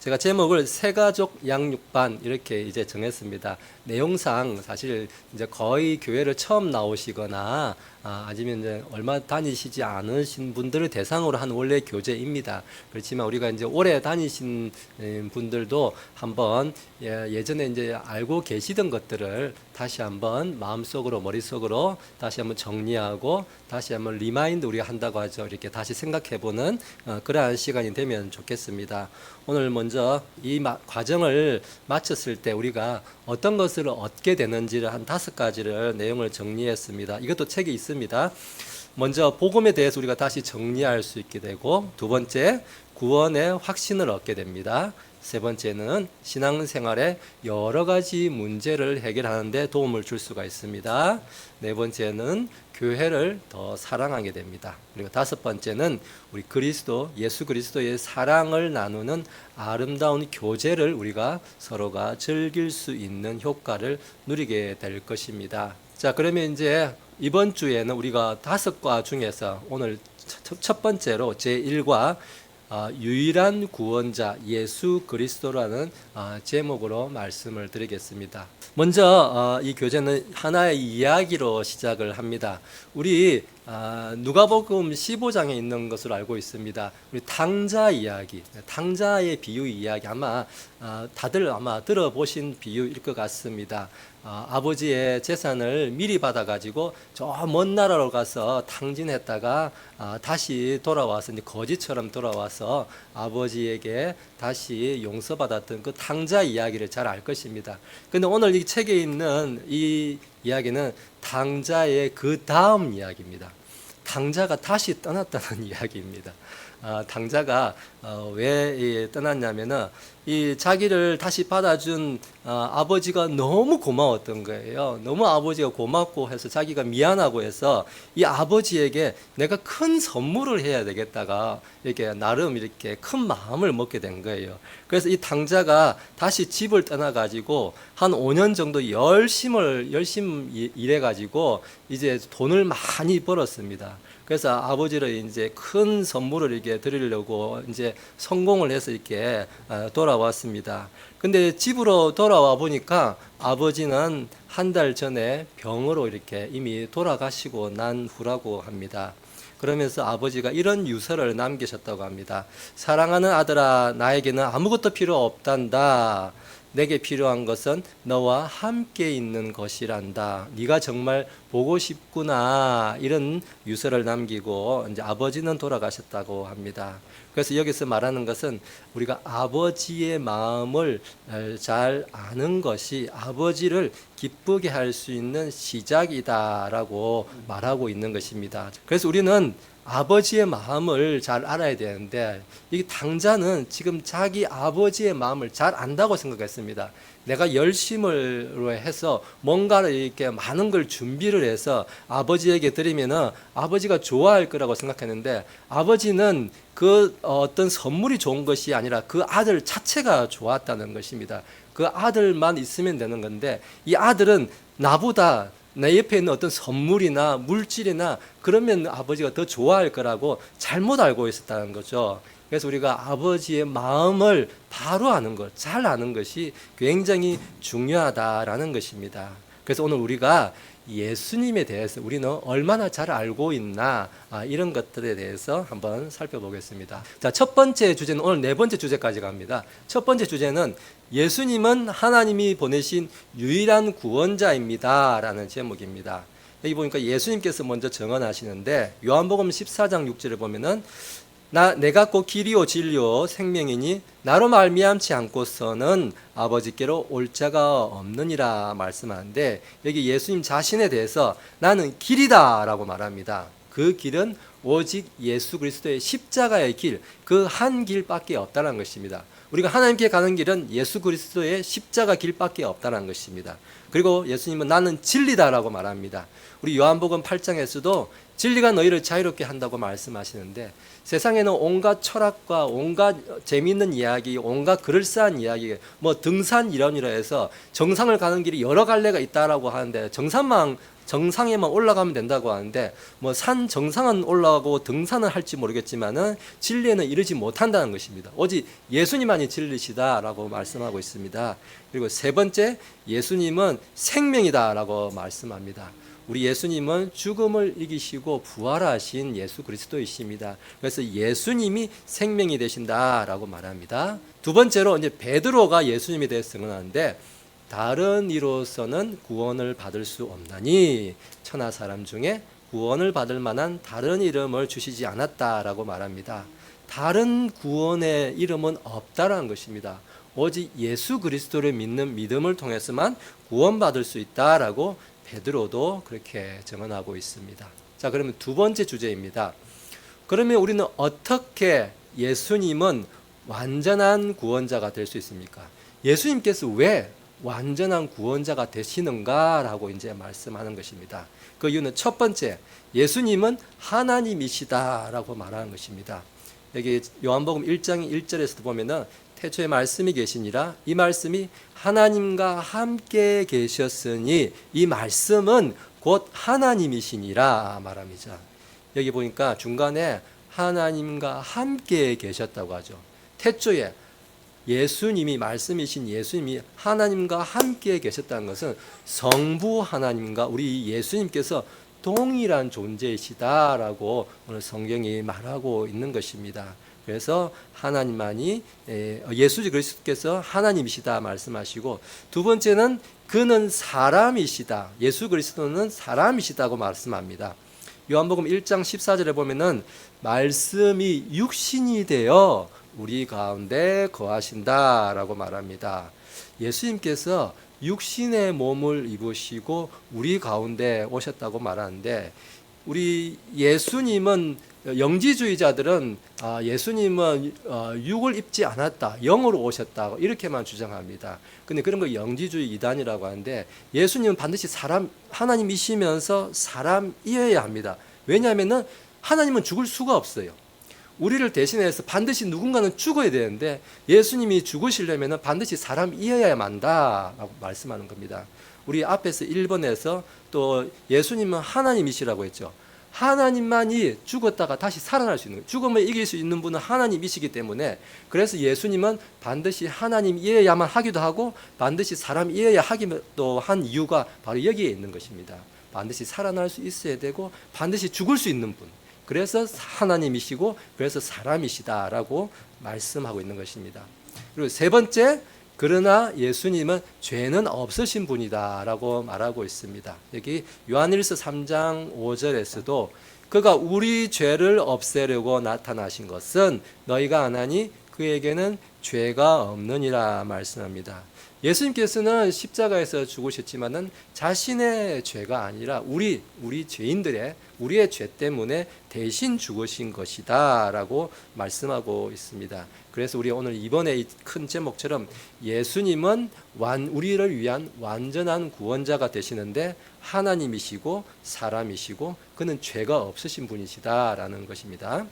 제가 제목을 새가족 양육반 이렇게 이제 정했습니다. 내용상 사실 이제 거의 교회를 처음 나오시거나 아니면 이제 얼마 다니시지 않으신 분들을 대상으로 한 원래 교재입니다. 그렇지만 우리가 이제 오래 다니신 분들도 한번 예전에 이제 알고 계시던 것들을 다시 한번 마음속으로 머릿속으로 다시 한번 정리하고 다시 한번 리마인드 우리가 한다고 하죠. 이렇게 다시 생각해보는 그러한 시간이 되면 좋겠습니다. 오늘 먼저 이 과정을 마쳤을 때 우리가 어떤 것을 얻게 되는지를 한 5가지를 내용을 정리했습니다. 이것도 책에 있습니다. 먼저 복음에 대해서 우리가 다시 정리할 수 있게 되고, 두 번째 구원의 확신을 얻게 됩니다. 세 번째는 신앙생활에 여러 가지 문제를 해결하는 데 도움을 줄 수가 있습니다. 네 번째는 교회를 더 사랑하게 됩니다. 그리고 다섯 번째는 우리 예수 그리스도의 사랑을 나누는 아름다운 교제를 우리가 서로가 즐길 수 있는 효과를 누리게 될 것입니다. 자, 그러면 이제 이번 주에는 우리가 5과 중에서 오늘 첫 번째로 제1과 유일한 구원자 예수 그리스도라는 제목으로 말씀을 드리겠습니다. 먼저 이 교재는 하나의 이야기로 시작을 합니다. 우리 누가복음 15장에 있는 것으로 알고 있습니다. 우리 탕자 이야기, 탕자의 비유 이야기 아마 다들 들어보신 비유일 것 같습니다. 아버지의 재산을 미리 받아가지고 저 먼 나라로 가서 탕진했다가 다시 돌아와서 이제 거지처럼 돌아와서 아버지에게 다시 용서받았던 그 탕자 이야기를 잘 알 것입니다. 그런데 오늘 이 책에 있는 이 이야기는 탕자의 그 다음 이야기입니다. 탕자가 다시 떠났다는 이야기입니다. 탕자가 왜 떠났냐면은 이 자기를 다시 받아준 아버지가 너무 고마웠던 거예요. 너무 아버지가 고맙고 해서 자기가 미안하고 해서 이 아버지에게 내가 큰 선물을 해야 되겠다가 이렇게 나름 이렇게 큰 마음을 먹게 된 거예요. 그래서 이 탕자가 다시 집을 떠나가지고 한 5년 정도 열심히 일해가지고 이제 돈을 많이 벌었습니다. 그래서 아버지를 이제 큰 선물을 이렇게 드리려고 이제 성공을 해서 이렇게 돌아왔습니다. 근데 집으로 돌아와 보니까 아버지는 한 달 전에 병으로 이렇게 이미 돌아가시고 난 후라고 합니다. 그러면서 아버지가 이런 유서를 남기셨다고 합니다. 사랑하는 아들아, 나에게는 아무것도 필요 없단다. 내게 필요한 것은 너와 함께 있는 것이란다. 네가 정말 보고 싶구나. 이런 유서를 남기고 이제 아버지는 돌아가셨다고 합니다. 그래서 여기서 말하는 것은 우리가 아버지의 마음을 잘 아는 것이 아버지를 기쁘게 할 수 있는 시작이다라고 말하고 있는 것입니다. 그래서 우리는 아버지의 마음을 잘 알아야 되는데 이 탕자는 지금 자기 아버지의 마음을 잘 안다고 생각했습니다. 내가 열심을 해서 뭔가를 이렇게 많은 걸 준비를 해서 아버지에게 드리면은 아버지가 좋아할 거라고 생각했는데 아버지는 그 어떤 선물이 좋은 것이 아니라 그 아들 자체가 좋았다는 것입니다. 그 아들만 있으면 되는 건데 이 아들은 나보다 내 옆에 있는 어떤 선물이나 물질이나 그러면 아버지가 더 좋아할 거라고 잘못 알고 있었다는 거죠. 그래서 우리가 아버지의 마음을 바로 아는 것, 잘 아는 것이 굉장히 중요하다라는 것입니다. 그래서 오늘 우리가 예수님에 대해서 우리는 얼마나 잘 알고 있나 이런 것들에 대해서 한번 살펴보겠습니다. 자, 첫 번째 주제는 오늘 네 번째 주제까지 갑니다. 첫 번째 주제는 예수님은 하나님이 보내신 유일한 구원자입니다 라는 제목입니다. 여기 보니까 예수님께서 먼저 정언하시는데 요한복음 14장 6절을 보면은 내가 곧 길이요 진리요 생명이니 나로 말미암지 않고서는 아버지께로 올 자가 없느니라 말씀하는데 여기 예수님 자신에 대해서 나는 길이다 라고 말합니다. 그 길은 오직 예수 그리스도의 십자가의 길, 그 한 길밖에 없다는 것입니다. 우리가 하나님께 가는 길은 예수 그리스도의 십자가 길밖에 없다는 것입니다. 그리고 예수님은 나는 진리다라고 말합니다. 우리 요한복음 8장에서도 진리가 너희를 자유롭게 한다고 말씀하시는데 세상에는 온갖 철학과 온갖 재미있는 이야기, 온갖 그럴싸한 이야기, 뭐 등산 이론이라 해서 정상을 가는 길이 여러 갈래가 있다라고 하는데 정상에만 올라가면 된다고 하는데 뭐 산 정상은 올라가고 등산은 할지 모르겠지만은 진리에는 이르지 못한다는 것입니다. 오직 예수님만이 진리시다라고 말씀하고 있습니다. 그리고 세 번째, 예수님은 생명이다라고 말씀합니다. 우리 예수님은 죽음을 이기시고 부활하신 예수 그리스도이십니다. 그래서 예수님이 생명이 되신다라고 말합니다. 두 번째로 이제 베드로가 예수님에 대해 증언하는데 다른 이로서는 구원을 받을 수 없나니 천하 사람 중에 구원을 받을 만한 다른 이름을 주시지 않았다라고 말합니다. 다른 구원의 이름은 없다라는 것입니다. 오직 예수 그리스도를 믿는 믿음을 통해서만 구원받을 수 있다라고 베드로도 그렇게 증언하고 있습니다. 자, 그러면 두 번째 주제입니다. 그러면 우리는 어떻게 예수님은 완전한 구원자가 될 수 있습니까? 예수님께서 왜 완전한 구원자가 되시는가라고 이제 말씀하는 것입니다. 그 이유는 첫 번째, 예수님은 하나님이시다라고 말하는 것입니다. 여기 요한복음 1장 1절에서도 보면은 태초에 말씀이 계시니라, 이 말씀이 하나님과 함께 계셨으니 이 말씀은 곧 하나님이시니라 말합니다. 여기 보니까 중간에 하나님과 함께 계셨다고 하죠. 태초에 예수님이 말씀이신 예수님이 하나님과 함께 계셨다는 것은 성부 하나님과 우리 예수님께서 동일한 존재이시다라고 오늘 성경이 말하고 있는 것입니다. 그래서 하나님만이 예수 그리스도께서 하나님이시다 말씀하시고, 두 번째는 그는 사람이시다. 예수 그리스도는 사람이시다고 말씀합니다. 요한복음 1장 14절에 보면은 말씀이 육신이 되어 우리 가운데 거하신다라고 말합니다. 예수님께서 육신의 몸을 입으시고 우리 가운데 오셨다고 말하는데, 우리 예수님은 영지주의자들은 예수님은 육을 입지 않았다, 영으로 오셨다 이렇게만 주장합니다. 근데 그런 거 영지주의 이단이라고 하는데, 예수님은 반드시 하나님이시면서 사람이어야 합니다. 왜냐하면은 하나님은 죽을 수가 없어요. 우리를 대신해서 반드시 누군가는 죽어야 되는데 예수님이 죽으시려면 반드시 사람이어야 만다라고 말씀하는 겁니다. 우리 앞에서 1번에서 또 예수님은 하나님이시라고 했죠. 하나님만이 죽었다가 다시 살아날 수 있는 거예요. 죽음을 이길 수 있는 분은 하나님이시기 때문에, 그래서 예수님은 반드시 하나님이어야만 하기도 하고 반드시 사람이어야 하기도 한 이유가 바로 여기에 있는 것입니다. 반드시 살아날 수 있어야 되고 반드시 죽을 수 있는 분, 그래서 하나님이시고 그래서 사람이시다라고 말씀하고 있는 것입니다. 그리고 세 번째, 그러나 예수님은 죄는 없으신 분이다라고 말하고 있습니다. 여기 요한일서 3장 5절에서도 그가 우리 죄를 없애려고 나타나신 것은 너희가 아나니 그에게는 죄가 없느니라 말씀합니다. 예수님께서는 십자가에서 죽으셨지만은 자신의 죄가 아니라 우리 죄인들의 우리의 죄 때문에 대신 죽으신 것이다라고 말씀하고 있습니다. 그래서 우리 오늘 이번에 이 큰 제목처럼 예수님은 우리를 위한 완전한 구원자가 되시는데 하나님이시고 사람이시고 그는 죄가 없으신 분이시다라는 것입니다.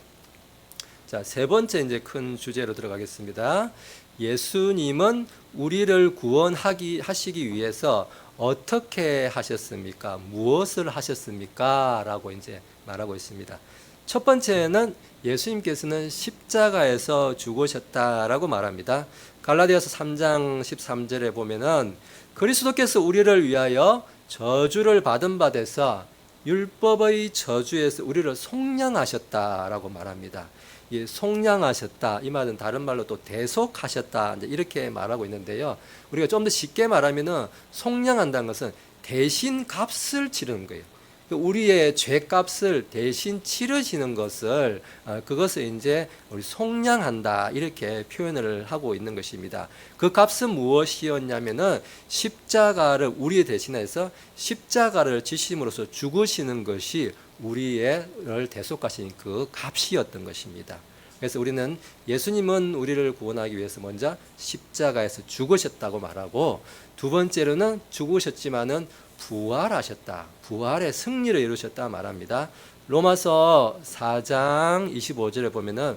자, 세 번째 이제 큰 주제로 들어가겠습니다. 예수님은 우리를 하시기 위해서 어떻게 하셨습니까? 무엇을 하셨습니까? 라고 이제 말하고 있습니다. 첫 번째는 예수님께서는 십자가에서 죽으셨다라고 말합니다. 갈라디아서 3장 13절에 보면은 그리스도께서 우리를 위하여 저주를 받은 바 되사 율법의 저주에서 우리를 속량하셨다라고 말합니다. 이 속량하셨다, 이 말은 다른 말로 또 대속하셨다 이렇게 말하고 있는데요. 우리가 좀 더 쉽게 말하면은 속량한다는 것은 대신 값을 치르는 거예요. 우리의 죄값을 대신 치르시는 것을 그것을 이제 우리 속량한다 이렇게 표현을 하고 있는 것입니다. 그 값은 무엇이었냐면은 십자가를 우리 대신해서 십자가를 지심으로써 죽으시는 것이 우리를 대속하신 그 값이었던 것입니다. 그래서 우리는 예수님은 우리를 구원하기 위해서 먼저 십자가에서 죽으셨다고 말하고, 두 번째로는 죽으셨지만은 부활하셨다, 부활의 승리를 이루셨다 말합니다. 로마서 4장 25절에 보면은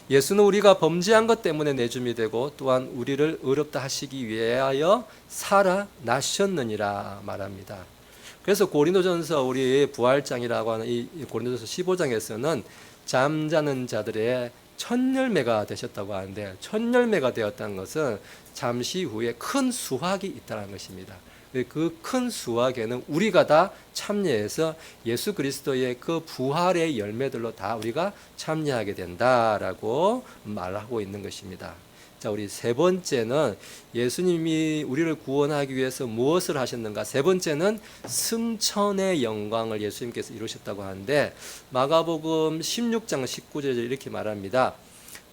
예수는 우리가 범죄한 것 때문에 내줌이 되고 또한 우리를 의롭다 하시기 위하여 살아나셨느니라 말합니다. 그래서 고린도전서 우리 부활장이라고 하는 이 고린도전서 15장에서는 잠자는 자들의 첫 열매가 되셨다고 하는데, 첫 열매가 되었다는 것은 잠시 후에 큰 수확이 있다는 것입니다. 그 큰 수확에는 우리가 다 참여해서 예수 그리스도의 그 부활의 열매들로 다 우리가 참여하게 된다라고 말하고 있는 것입니다. 자, 우리 세 번째는 예수님이 우리를 구원하기 위해서 무엇을 하셨는가? 세 번째는 승천의 영광을 예수님께서 이루셨다고 하는데, 마가복음 16장 19절에 이렇게 말합니다.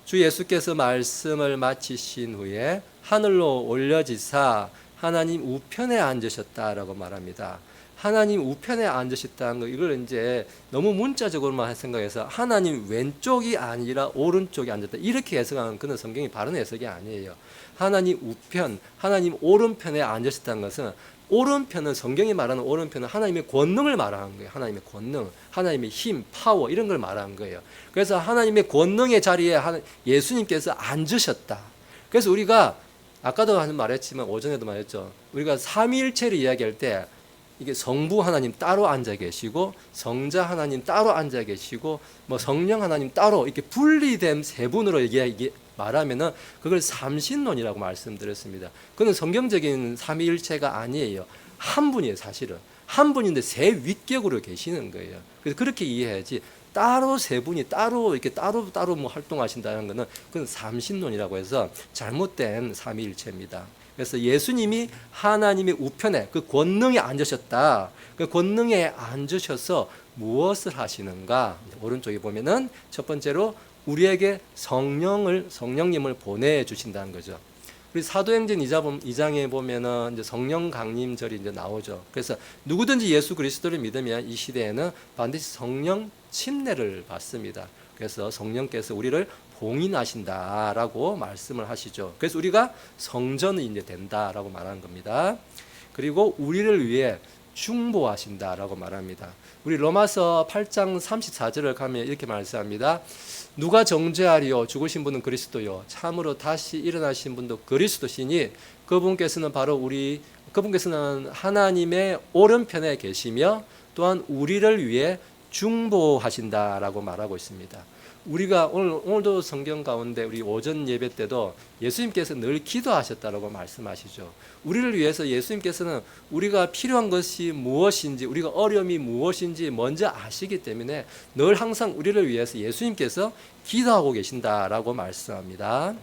주 예수께서 말씀을 마치신 후에 하늘로 올려지사 하나님 우편에 앉으셨다라고 말합니다. 하나님 우편에 앉으셨다는 거, 이걸 이제 너무 문자적으로만 생각해서 하나님 왼쪽이 아니라 오른쪽에 앉았다 이렇게 해석하는 그런 성경이 바른 해석이 아니에요. 하나님 우편, 하나님 오른편에 앉으셨다는 것은, 오른편은, 성경이 말하는 오른편은 하나님의 권능을 말하는 거예요. 하나님의 권능, 하나님의 힘, 파워, 이런 걸 말하는 거예요. 그래서 하나님의 권능의 자리에 예수님께서 앉으셨다. 그래서 우리가 아까도 말했지만 오전에도 말했죠. 우리가 삼위일체를 이야기할 때 이게 성부 하나님 따로 앉아 계시고, 성자 하나님 따로 앉아 계시고, 뭐 성령 하나님 따로 이렇게 분리된 세 분으로 이게 말하면은 그걸 삼신론이라고 말씀드렸습니다. 그건 성경적인 삼위일체가 아니에요. 한 분이에요. 사실은 한 분인데 세 위격으로 계시는 거예요. 그래서 그렇게 이해해야지, 따로 세 분이 따로 이렇게 따로 뭐 활동하신다는 것은 그건 삼신론이라고 해서 잘못된 삼위일체입니다. 그래서 예수님이 하나님의 우편에 그 권능에 앉으셨다. 그 권능에 앉으셔서 무엇을 하시는가? 오른쪽에 보면은 첫 번째로 우리에게 성령님을 보내주신다는 거죠. 우리 사도행전 2장에 보면은 이제 성령 강림절이 이제 나오죠. 그래서 누구든지 예수 그리스도를 믿으면 이 시대에는 반드시 성령 침례를 받습니다. 그래서 성령께서 우리를 봉인하신다라고 말씀을 하시죠. 그래서 우리가 성전이 이제 된다라고 말하는 겁니다. 그리고 우리를 위해 중보하신다라고 말합니다. 우리 로마서 8장 34절을 가면 이렇게 말씀합니다. 누가 정죄하리요? 죽으신 분은 그리스도요. 참으로 다시 일어나신 분도 그리스도시니 그분께서는 그분께서는 하나님의 오른편에 계시며 또한 우리를 위해 중보하신다라고 말하고 있습니다. 우리가 오늘도 성경 가운데 우리 오전 예배 때도 예수님께서 늘 기도하셨다라고 말씀하시죠. 우리를 위해서 예수님께서는 우리가 필요한 것이 무엇인지, 우리가 어려움이 무엇인지 먼저 아시기 때문에 늘 항상 우리를 위해서 예수님께서 기도하고 계신다라고 말씀합니다.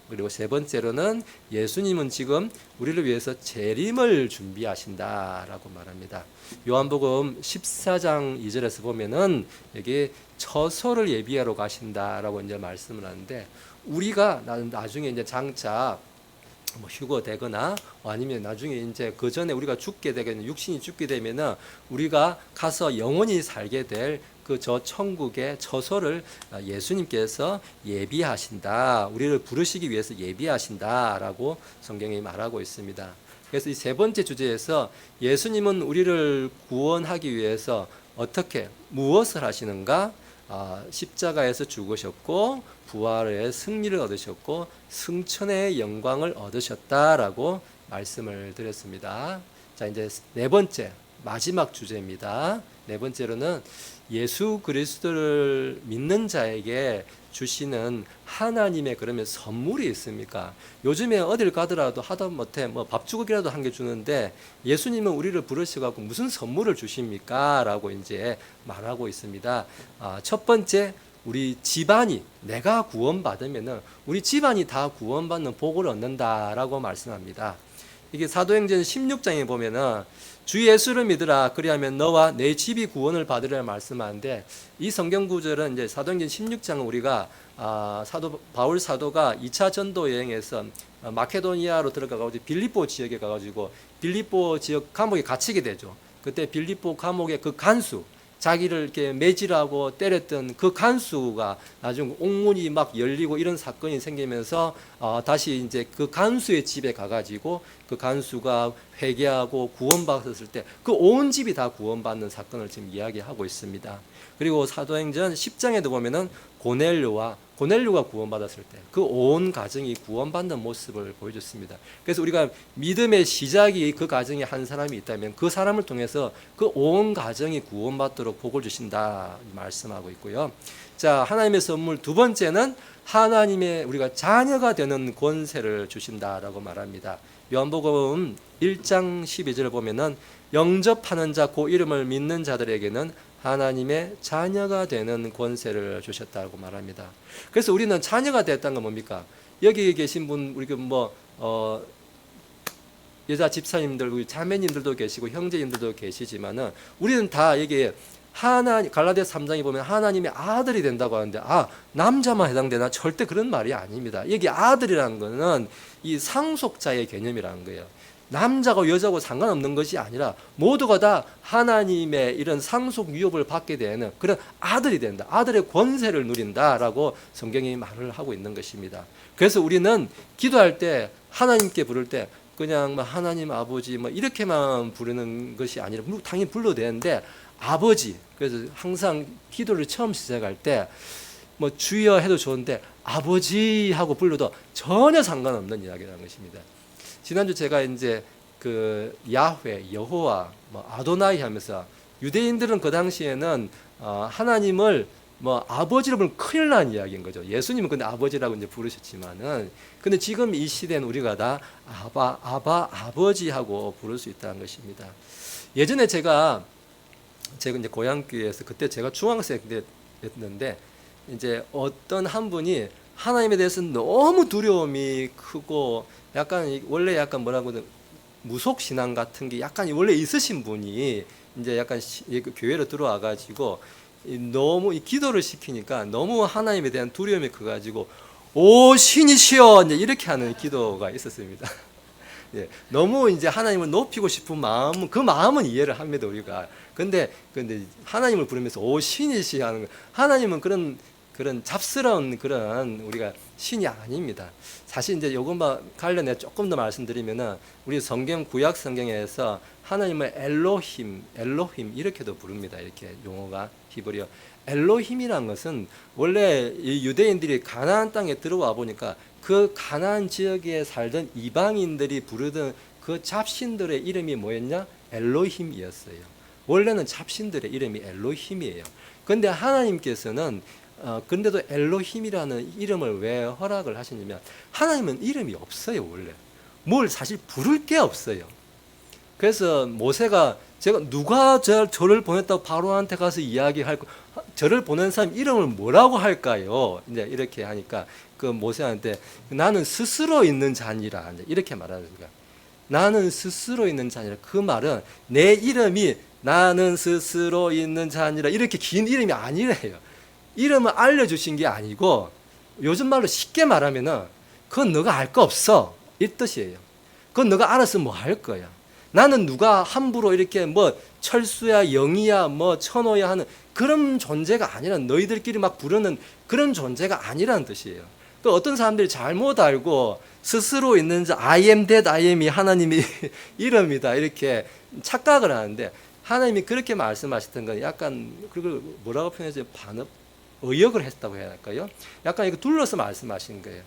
그리고 세 번째로는 예수님은 지금 우리를 위해서 재림을 준비하신다라고 말합니다. 요한복음 14장 2절에서 보면은 여기 처소를 예비하러 가신다라고 이제 말씀을 하는데, 우리가 나중에 이제 장차 뭐 휴거되거나 아니면 나중에 이제 그 전에 우리가 죽게 되겠는, 육신이 죽게 되면은 우리가 가서 영원히 살게 될 그 저 천국의 처소를 예수님께서 예비하신다, 우리를 부르시기 위해서 예비하신다라고 성경이 말하고 있습니다. 그래서 이 세 번째 주제에서 예수님은 우리를 구원하기 위해서 어떻게 무엇을 하시는가? 십자가에서 죽으셨고 부활의 승리를 얻으셨고 승천의 영광을 얻으셨다라고 말씀을 드렸습니다. 자, 이제 네 번째 마지막 주제입니다. 네 번째로는 예수 그리스도를 믿는 자에게 주시는 하나님의 그러면 선물이 있습니까? 요즘에 어딜 가더라도 하다못해 뭐 밥주걱이라도 한 개 주는데 예수님은 우리를 부르셔갖고 무슨 선물을 주십니까? 라고 이제 말하고 있습니다. 첫 번째, 우리 집안이, 내가 구원받으면은 우리 집안이 다 구원받는 복을 얻는다라고 말씀합니다. 이게 사도행전 16장에 보면은 주 예수를 믿으라 그리하면 너와 내 집이 구원을 받으리라 말씀하는데, 이 성경 구절은 이제 사도행전 16장은 우리가 바울 사도가 2차 전도 여행에서 마케도니아로 들어가가지고 빌립보 지역에 가가지고 빌립보 지역 감옥에 갇히게 되죠. 그때 빌립보 감옥의 그 간수, 자기를 이렇게 매질하고 때렸던 그 간수가 나중 옥문이 막 열리고 이런 사건이 생기면서 다시 이제 그 간수의 집에 가가지고 그 간수가 회개하고 구원받았을 때 그 온 집이 다 구원받는 사건을 지금 이야기하고 있습니다. 그리고 사도행전 10장에도 보면은 고넬료가 구원받았을 때 그 온 가정이 구원받는 모습을 보여줬습니다. 그래서 우리가 믿음의 시작이 그 가정에 한 사람이 있다면 그 사람을 통해서 그 온 가정이 구원받도록 복을 주신다 말씀하고 있고요. 자, 하나님의 선물 두 번째는 하나님의 우리가 자녀가 되는 권세를 주신다라고 말합니다. 요한복음 1장 12절을 보면은 영접하는 자 그 이름을 믿는 자들에게는 하나님의 자녀가 되는 권세를 주셨다고 말합니다. 그래서 우리는 자녀가 됐다는 건 뭡니까? 여기 계신 분, 우리 여자 집사님들, 우리 자매님들도 계시고 형제님들도 계시지만은 우리는 다 여기에 갈라디아 3장에 보면 하나님의 아들이 된다고 하는데 남자만 해당되나? 절대 그런 말이 아닙니다. 여기 아들이라는 거는 이 상속자의 개념이라는 거예요. 남자고 여자고 상관없는 것이 아니라 모두가 다 하나님의 이런 상속 유업을 받게 되는 그런 아들이 된다. 아들의 권세를 누린다라고 성경이 말을 하고 있는 것입니다. 그래서 우리는 기도할 때 하나님께 부를 때 그냥 하나님 아버지 이렇게만 부르는 것이 아니라 당연히 불러도 되는데 아버지, 그래서 항상 기도를 처음 시작할 때 주여 해도 좋은데 아버지 하고 불러도 전혀 상관없는 이야기라는 것입니다. 지난주 제가 이제 그 야훼, 여호와, 아도나이 하면서 유대인들은 그 당시에는 하나님을 아버지로 부르면 큰일 난 이야기인 거죠. 예수님은 근데 아버지라고 이제 부르셨지만은 근데 지금 이 시대는 우리가 다 아버지하고 부를 수 있다는 것입니다. 예전에 제가 이제 고향교회에서 그때 제가 중학생 때였는데 이제 어떤 한 분이 하나님에 대해서 너무 두려움이 크고 원래 뭐라고 무속 신앙 같은 게 약간 원래 있으신 분이 이제 약간 교회로 들어와 가지고 너무 기도를 시키니까 너무 하나님에 대한 두려움이 커가지고 오 신이시여 이제 이렇게 하는 기도가 있었습니다. 예, 너무 이제 하나님을 높이고 싶은 마음은 그 마음은 이해를 합니다 우리가. 근데 하나님을 부르면서 오 신이시 하는 거, 하나님은 그런 잡스러운 그런 우리가 신이 아닙니다. 사실 이제 이것만 관련해 조금 더 말씀드리면은 우리 성경 구약 성경에서 하나님을 엘로힘 이렇게도 부릅니다. 이렇게 용어가 히브리어 엘로힘이란 것은 원래 이 유대인들이 가나안 땅에 들어와 보니까 그 가나안 지역에 살던 이방인들이 부르던 그 잡신들의 이름이 뭐였냐? 엘로힘이었어요. 원래는 잡신들의 이름이 엘로힘이에요. 그런데 하나님께서는 근데도 엘로힘이라는 이름을 왜 허락을 하시냐면 하나님은 이름이 없어요. 원래 뭘 사실 부를 게 없어요. 그래서 모세가 제가 누가 저를 보냈다고 바로한테 가서 이야기할 거, 저를 보낸 사람 이름을 뭐라고 할까요? 이제 이렇게 하니까 그 모세한테 나는 스스로 있는 자니라 이렇게 말하는 거야. 나는 스스로 있는 자니라. 그 말은 내 이름이 나는 스스로 있는 자니라 이렇게 긴 이름이 아니래요. 이름을 알려주신 게 아니고 요즘 말로 쉽게 말하면은 그건 너가 알 거 없어 이 뜻이에요. 그건 너가 알아서 뭐 할 거야. 나는 누가 함부로 이렇게 철수야 영이야 천호야 하는 그런 존재가 아니라 너희들끼리 막 부르는 그런 존재가 아니라는 뜻이에요. 또 어떤 사람들이 잘못 알고 스스로 있는 자 I am that I am이 하나님의 이름이다 이렇게 착각을 하는데 하나님이 그렇게 말씀하셨던 건 약간 그걸 뭐라고 표현해서 의역을 했다고 해야 할까요? 약간 이거 둘러서 말씀하신 거예요.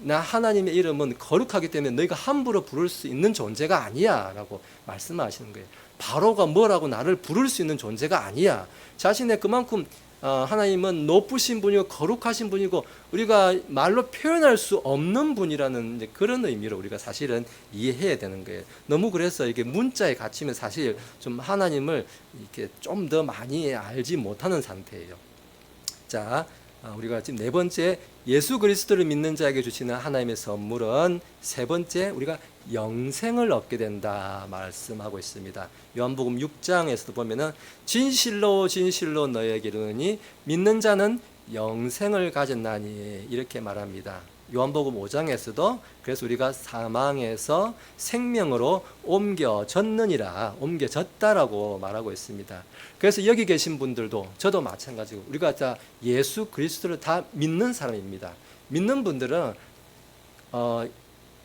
나 하나님의 이름은 거룩하기 때문에 너희가 함부로 부를 수 있는 존재가 아니야 라고 말씀하시는 거예요. 바로가 뭐라고 나를 부를 수 있는 존재가 아니야. 자신의 그만큼 하나님은 높으신 분이고 거룩하신 분이고 우리가 말로 표현할 수 없는 분이라는 그런 의미로 우리가 사실은 이해해야 되는 거예요. 너무 그래서 이게 문자에 갇히면 사실 좀 하나님을 이렇게 좀 더 많이 알지 못하는 상태예요. 자, 우리가 지금 네 번째 예수 그리스도를 믿는 자에게 주시는 하나님의 선물은 세 번째 우리가 영생을 얻게 된다 말씀하고 있습니다. 요한복음 6장에서도 보면은 진실로 진실로 너희에게 이르노니 믿는 자는 영생을 가졌나니 이렇게 말합니다. 요한복음 5장에서도 그래서 우리가 사망에서 생명으로 옮겨졌다라고 말하고 있습니다. 그래서 여기 계신 분들도 저도 마찬가지고 우리가 다 예수 그리스도를 다 믿는 사람입니다. 믿는 분들은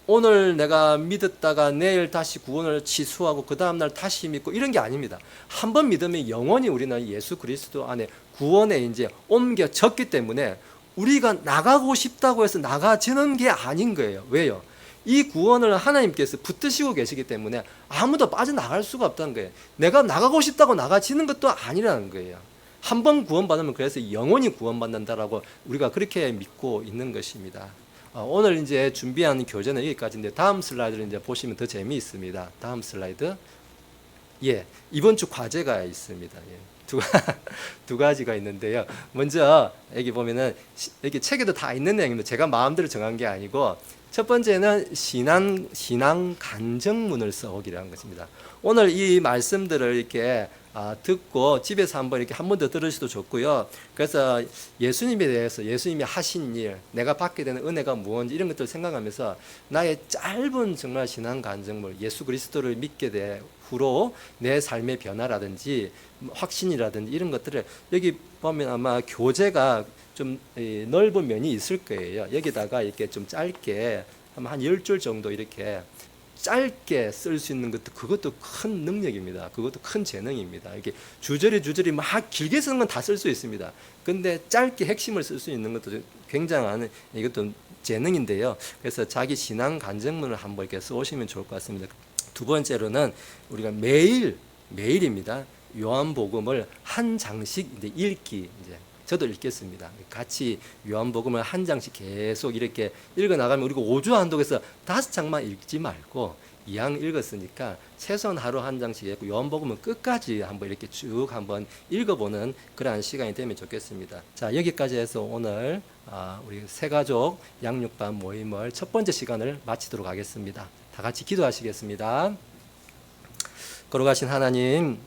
오늘 내가 믿었다가 내일 다시 구원을 취소하고 그 다음날 다시 믿고 이런 게 아닙니다. 한 번 믿으면 영원히 우리는 예수 그리스도 안에 구원에 이제 옮겨졌기 때문에 우리가 나가고 싶다고 해서 나가지는 게 아닌 거예요. 왜요? 이 구원을 하나님께서 붙드시고 계시기 때문에 아무도 빠져나갈 수가 없다는 거예요. 내가 나가고 싶다고 나가지는 것도 아니라는 거예요. 한 번 구원받으면 그래서 영원히 구원받는다라고 우리가 그렇게 믿고 있는 것입니다. 오늘 이제 준비한 교재는 여기까지인데 다음 슬라이드를 이제 보시면 더 재미있습니다. 다음 슬라이드. 예, 이번 주 과제가 있습니다. 예. 두 가지가 있는데요. 먼저 여기 보면은 여기 책에도 다 있는 내용인데 제가 마음대로 정한 게 아니고 첫 번째는 신앙 간증문을 써오기라는 것입니다. 오늘 이 말씀들을 이렇게 듣고 집에서 한번 이렇게 한 번 더 들으셔도 좋고요. 그래서 예수님에 대해서 예수님이 하신 일, 내가 받게 되는 은혜가 무엇인지 이런 것들을 생각하면서 나의 짧은 정말 신앙 간증물, 예수 그리스도를 믿게 된 후로 내 삶의 변화라든지 확신이라든지 이런 것들을 여기 보면 아마 교재가 좀 넓은 면이 있을 거예요. 여기다가 이렇게 좀 짧게 한 10줄 정도 이렇게 짧게 쓸 수 있는 것도 그것도 큰 능력입니다. 그것도 큰 재능입니다. 이렇게 주저리 막 길게 쓰는 건 다 쓸 수 있습니다. 근데 짧게 핵심을 쓸 수 있는 것도 굉장한 이것도 재능인데요. 그래서 자기 신앙 간증문을 한번 이렇게 써오시면 좋을 것 같습니다. 두 번째로는 우리가 매일입니다. 요한복음을 한 장씩 이제 읽기 이제 저도 읽겠습니다. 같이 요한복음을 한 장씩 계속 이렇게 읽어 나가면 우리가 5주 한독에서 5장만 읽지 말고 이왕 읽었으니까 최소한 하루 한 장씩 읽고 요한복음은 끝까지 한번 이렇게 쭉 한번 읽어보는 그러한 시간이 되면 좋겠습니다. 자, 여기까지 해서 오늘 우리 새가족 양육반 모임을 첫 번째 시간을 마치도록 하겠습니다. 다 같이 기도하시겠습니다. 거룩하신 하나님,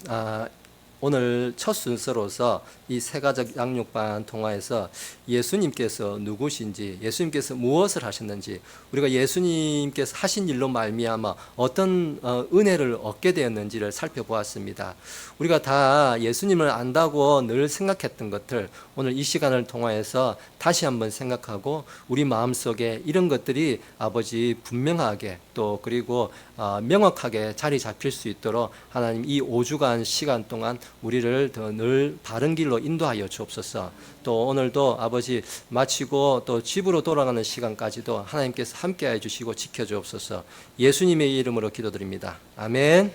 오늘 첫 순서로서 이 새가족 양육반 통화에서 예수님께서 누구신지, 예수님께서 무엇을 하셨는지, 우리가 예수님께서 하신 일로 말미암아 어떤 은혜를 얻게 되었는지를 살펴보았습니다. 우리가 다 예수님을 안다고 늘 생각했던 것들 오늘 이 시간을 통하여서 다시 한번 생각하고 우리 마음속에 이런 것들이 아버지 분명하게 또 그리고 명확하게 자리 잡힐 수 있도록 하나님 이 5주간 시간 동안 우리를 더 늘 바른 길로 인도하여 주옵소서. 또 오늘도 아버지 마치고 또 집으로 돌아가는 시간까지도 하나님께서 함께해 주시고 지켜 주옵소서. 예수님의 이름으로 기도드립니다. 아멘.